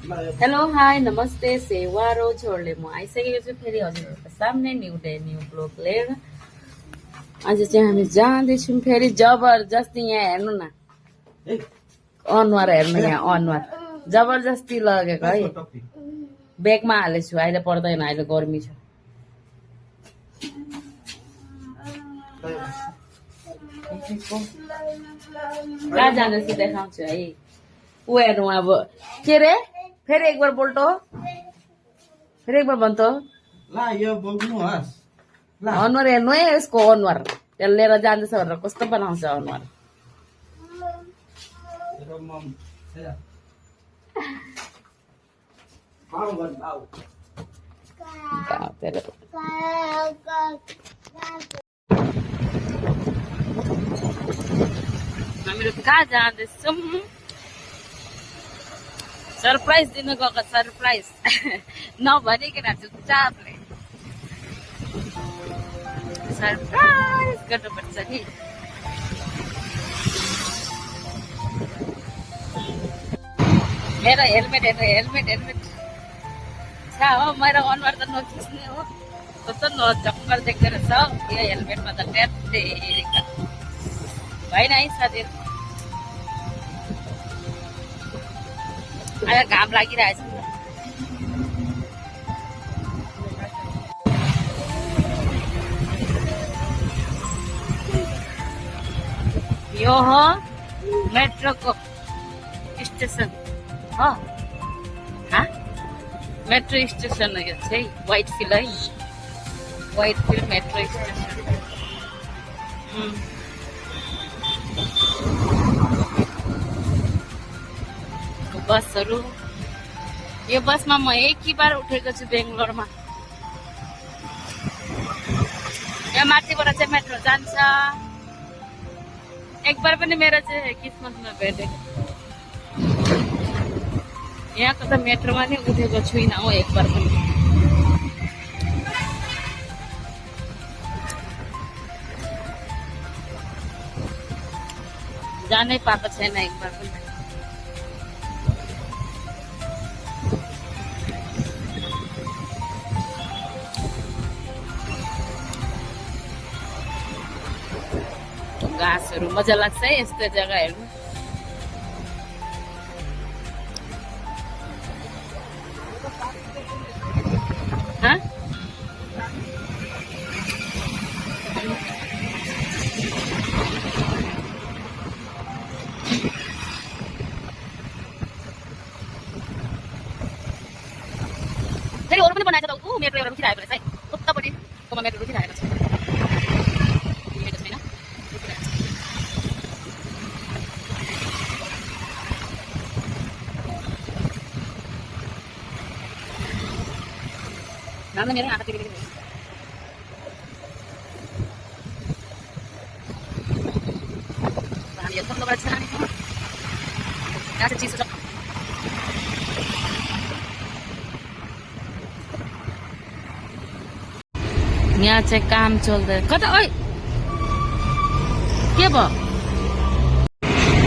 Hello hi नमस्ते सेवारो छोडले म आइसकेको छु फेरि हजुरहरूको सामने न्यू डे न्यू ब्लग लिएर। आज चाहिँ हामी जाँदैछौँ फेरि जबरजस्ती। यहाँ हेर्नु न, अनुहार हेर्नु, यहाँ अनुहार जबरजस्ती लगेको है। ब्यागमा हालेछु, अहिले पर्दैन, अहिले गर्मी छ। कहाँ जाँदैछु देखाउँछु है। ऊ हेर्नु अब के रे, फेरि एक बार बोल्टो, फेरि एक बार भन्तो। अनुहार हेर्नु है, यसको अनुहार त्यसले लिएर जाँदैछ भनेर कस्तो बनाउँछ अनुहार। हामीहरू कहाँ जाँदैछौँ? सरप्राइज दिनु गएको, सरप्राइज नभनिकन चुपचापले सरप्राइज गर्नुपर्छ नि। मेरो हेलमेट हेर्नु, हेलमेट हेलमेट छ हो। मेरो अनुहार त नखिच्ने हो, कस्तो नचक्कर देख्दो रहेछ यो हेलमेटमा त। ट्याप्टे भएन है साथीहरू, आज घाम लागिरहेछ। यो हो मेट्रोको स्टेसन हो, मेट्रो स्टेसन हो यो चाहिँ। व्हाइट फिल्ड है, व्हाइट फिल्ड मेट्रो स्टेसन। बसहरू, यो बसमा म एक बार उठेको छु बेङ्गलोरमा। यहाँ माथिबाट चाहिँ मेट्रो जान्छ। एक बार पनि मेरो चाहिँ किस्मतमा भेटेको। यहाँको त मेट्रोमा नै उठेको छुइनँ हो एक बार पनि। जानै पाएको छैन एक बार पनि। घाँसहरू मजा लाग्छ है यस्तो जग्गा हेर्नु। फेरि अरू पनि बनाएको त ऊ मेट्रो एउटा रुखिरहेको रहेछ है, उतापट्टि कोमा मेट्रो रुखिरहेको छ। नाम मेरो आँखा तिमी हामी यो तल्लोबाट चाहिँ हामी यहाँ चाहिँ चिसो छ। यहाँ चाहिँ काम चल्दै कता ओइ के भयो?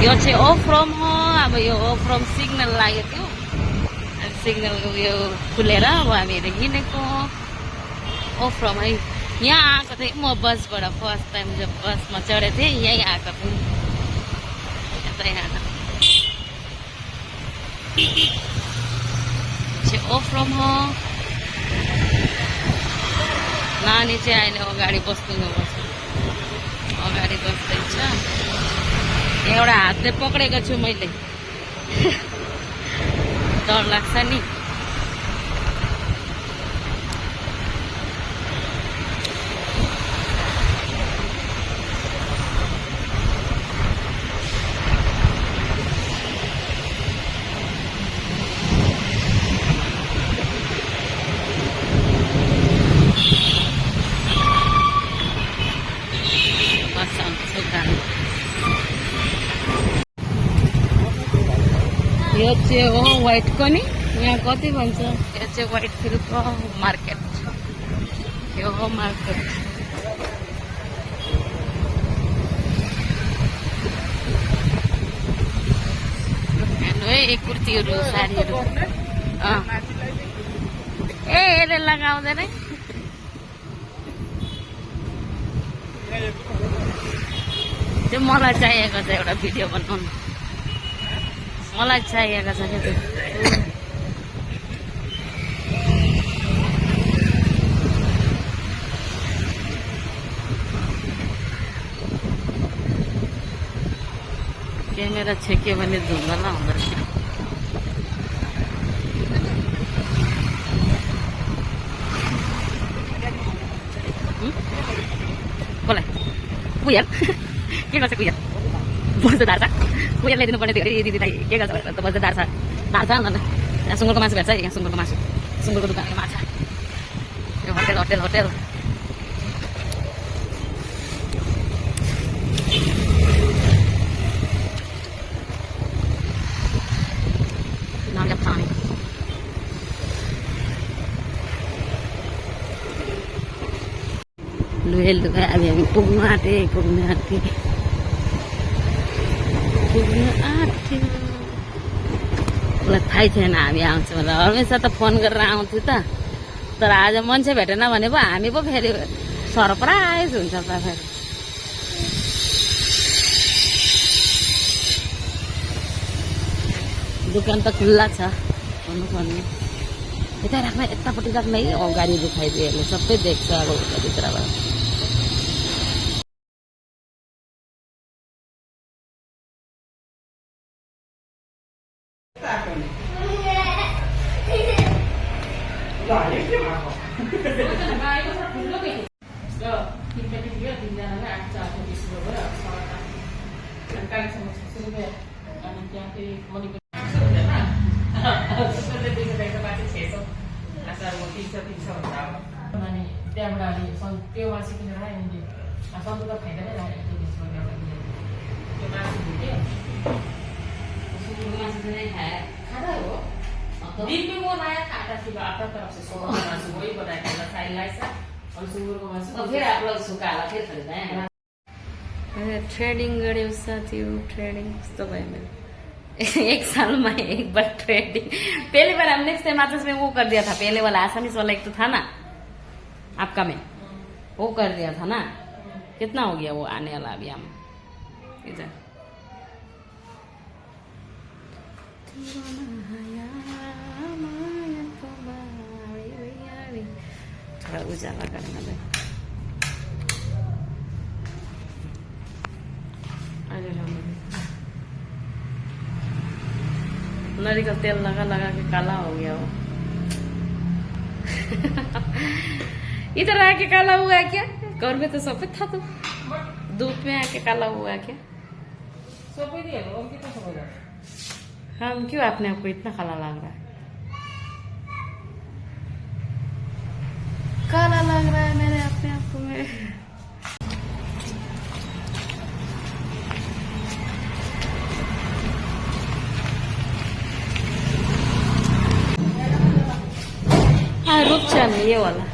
यो चाहिँ ओ फ्रम हो। अब यो ओ फ्रम सिग्नल लागेको थियो, सिग्नल उयो खुलेर अब हामीहरू हिँडेको ओ फ्रम है। यहाँ आएको थिएँ म बसबाट, फर्स्ट टाइम जब बसमा चढेको थिएँ यहीँ आएको थिएँ। यतै आएको चाहिँ ओ फ्रम हो। नानी चाहिँ अहिले अगाडि बस्नुपर्छ, अगाडि बस्दैछ। एउटा हातले पक्रेको छु मैले, डर लाग्छ नि। यो चाहिँ हो व्हाइटको नि, यहाँ कति भन्छ? यो चाहिँ व्हाइट फिल्डको मार्केट, यो हो मार्केट। हेर्नु है, कुर्तीहरू साडीहरू ए यसले लगाउँदैन त्यो मलाई चाहिएको छ एउटा भिडियो बनाउनु मलाई चाहिएको छ क्या त्यो क्यामेरा छेक्यो भने धुङ्गला हुँदो रहेछ कसलाई कुयर के गर्छ कुयर बज्दार छ कुयर ल्याइदिनु पर्ने थियो अरे दिदीलाई के गर्छ भनेर त बज्दार छ अन्त यहाँ सुँगुरको मासु भेट्छ यहाँ सुँगुरको मासु सुँगुरको दोकानको माछा यो होटेल होटेल होटेल नामले पानी लुहे लुगा अब हामी पुग्नु आँटे उसलाई थाहै छैन हामी आउँछौँ र हमेसा त फोन गरेर आउँथ्यो त तर आज मान्छे भेटेन भने पो हामी पो फेरि सरप्राइज हुन्छ त फेरि दोकान त खुल्ला छ भन्नुपर्ने यता राख्न यतापट्टि राख्न है अगाडि देखाइदियो यसले सबै देख्छ अब उताभित्रबाट त्यहाँबाट त्यो मासु किनेर आइदिए सन्तु त खाइँदैन त्यो मासु दियो मासु चाहिँ खाँदा हो दिन भी वो नया खाता थी आपका तरफ से सुबह मासु वही बताया था साइड लाइस और सुबह को मासु फिर आप लोग सुकाला फिर खरीदा है ट्रेडिंग गरे साथीहरु ट्रेडिङ कस्तो भयो मेरो एक साल में एक बार ट्रेडिंग पहली बार हमने नेक्स्ट टाइम आते में वो कर दिया था पहले वाला आसामीज वाला एक तो था ना आपका में वो कर दिया था ना कितना हो गया वो आने वाला अभी हम इधर थोड़ा उजाला करना दे नारियल तेल लगा लगा के काला हो गया वो इधर आके काला हुआ क्या घर में तो सफेद था तो धूप में आके काला हुआ क्या सफेद ही है और कितना सफेद है हम क्यों अपने आपको इतना काला लग रहा है काला लग रहा है मेरे अपने आप को मेरे हाँ रूपचंद ये वाला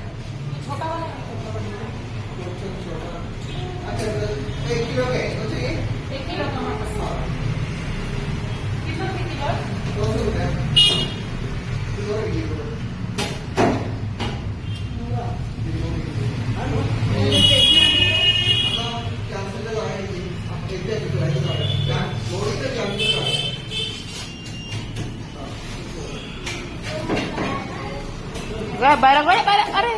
barang अरे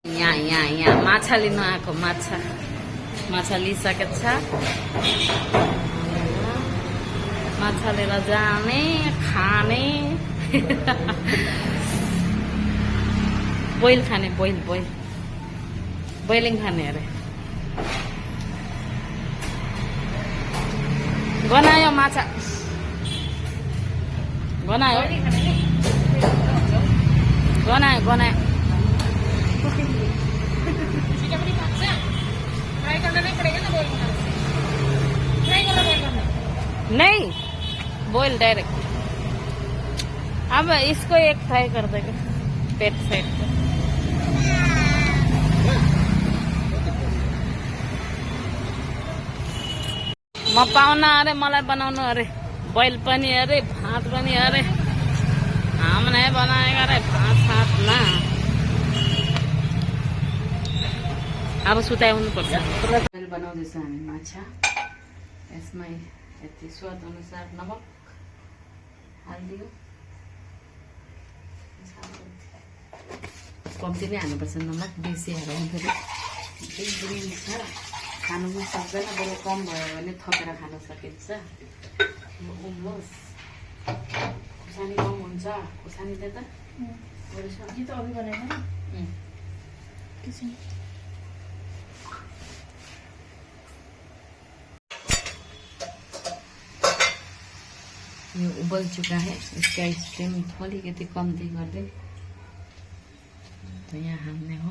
यहाँ माछा लिनु आएको माछा लिइसकेको छ माछा लिएर जाने खाने बोइल खाने बोइलिङ खाने अरे बनायो माछा बनायो नहीं बॉयल डायरेक्ट अब इसको एक फ्राई कर देगा पेट साइड पे म पाउन अरे मलाई बनाउनु अरे बोइल पनि अरे भात पनि अरे हमने बनाएगा अरे भात साथ ना अब सुताउनु पर्छ बनाउँदैछ हामी माछा यसमै यति स्वाद अनुसार नमक हालिदियो कम्ती नै हाल्नुपर्छ नमक बेसी हाल्यो भने फेरि बिग्रिन्छ खानु पनि सक्दैन बरु कम भयो भने थपेर खान सकिन्छ उम्लोस् खुर्सानी कम हुन्छ खुर्सानीले त सब्जी त अघि बनाएको ये उबल चुका है इसका स्टीम थोड़ी कितनी कमती कर दे तो यहाँ हमने हो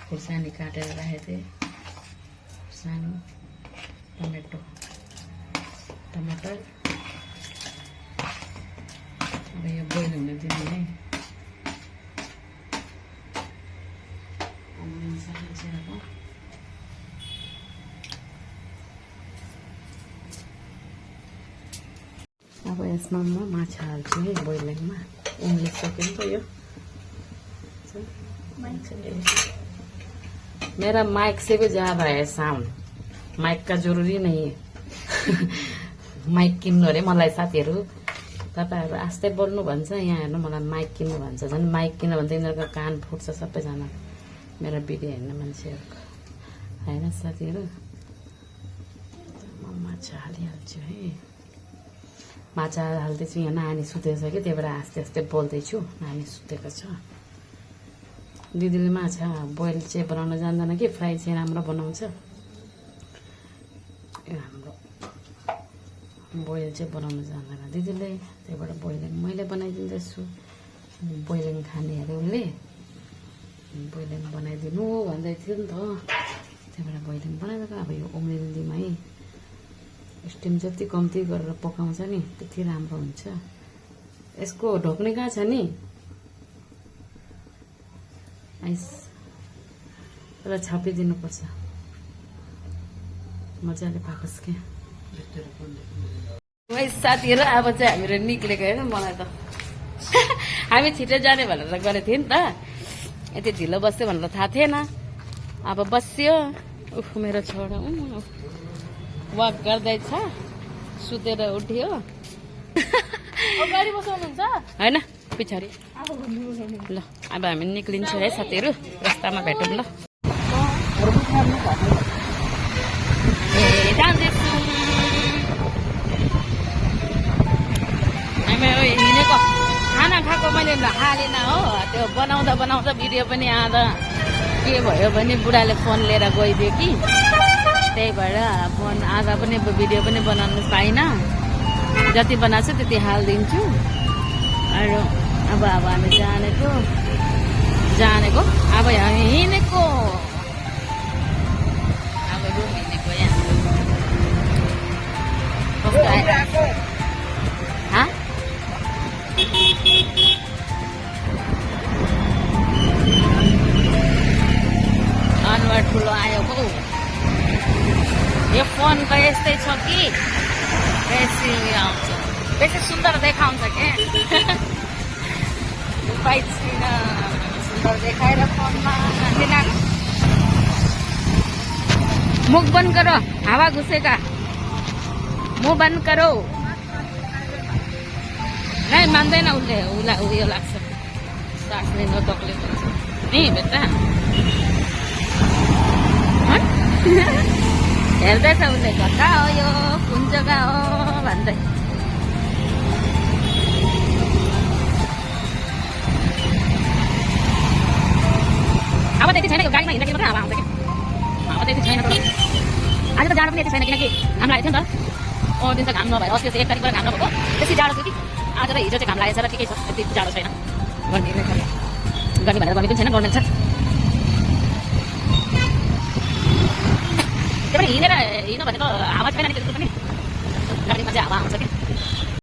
खुर्सानी काटे रहे थे खुर्सानी टमाटर अब ये बोइल होने देनी है अब यसमा म माछा हाल्छु है बोइलिङमा उम्लिसक्यो नि त यो मेरा माइक से भी जा रहा है साउन्ड माइक का जरुरी नहीं है माइक किन्नु अरे मलाई साथीहरू तपाईँहरू आस्तै बोल्नु भन्छ यहाँ हेर्नु मलाई माइक किन्नु भन्छ झन् माइक किन्न भने त यिनीहरूको कान फुट्छ सबैजना मेरो भिडियो हेर्ने मान्छेहरूको होइन साथीहरू म माछा हालिहाल्छु है माछा हाल्दैछु यहाँ नानी सुतेको छ कि त्यही भएर आस्ते आस्ते बोल्दैछु नानी सुतेको छ दिदीले माछा बोइल चाहिँ बनाउन जान्दैन कि फ्राई चाहिँ राम्रो बनाउँछ हाम्रो बोइल चाहिँ बनाउन जान्दैन दिदीले त्यही भएर बोइलिङ मैले बनाइदिँदैछु बोइलिङ खानेहरूले बोइलिङ बनाइदिनु भन्दै थियो नि त त्यही भएर बोइलिङ बनाइदिएको अब यो उम्रिँदैमा है स्टिम जति कम्ती गरेर पकाउँछ नि त्यति राम्रो हुन्छ यसको ढोक्ने कहाँ छ नि आइस र छापिदिनुपर्छ मजाले पाकोस् के साथीहरू अब चाहिँ हामीहरू निक्लेको होइन मलाई त हामी छिटो जाने भनेर गरेको थियौँ नि त यति ढिलो बस्यो भनेर थाहा थिएन अब बस्यो उफ मेरो छोरा वाक गर्दैछ सुतेर उठ्यो होइन पछाडि ल अब हामी निक्लिन्छौँ है साथीहरू रस्तामा भेटौँ ल हामी हिँडेको खाना खाएको मैले हालेन हो त्यो बनाउँदा बनाउँदा भिडियो पनि आधा के भयो भने बुढाले फोन लिएर गइदियो कि त्यही भएर फोन आधा पनि भिडियो पनि बनाउनु पाइनँ जति बनाएको छु त्यति हालिदिन्छु अरू अब हामी जानेको अब हामी हिँडेको अब रुम हिँडेको यहाँ अनुहार ठुलो आयो हो यो फोनको यस्तै छ कि बेसी आउँछ बेसी सुन्दर देखाउँछ के उपाय छैन सुन्दर देखाएर फोनमा मुख बंद करो हावा घुसेगा मुख बंद करो नहीं मान्दैन उसले उयो लाग्छ सास लिन तकलिफ हुन्छ नि बेटा हेर्दैछ उसले कता हो यो कुन जग्गा हो भन्दै अब त्यति छैन गाडीमा हिँड्दाखेरि मात्रै हावा आउँछ कि अब त्यति छैन आज त जाडो पनि यति छैन किनकि घाम लागेको थियो नि त अरू दिन त घाम नभएर अस्ति 1 तारिकबाट घाम नभएको त्यति जाडो थियो कि आज र हिजो चाहिँ घाम लागेछ र ठिकै छ त्यति जाडो छैन गर्ने भनेर गर्ने पनि छैन गर्दैन छ त्यही पनि हिँड्नु भनेको हावा छैन नि त्यस्तो पनि गाडीमा चाहिँ हावा आउँछ कि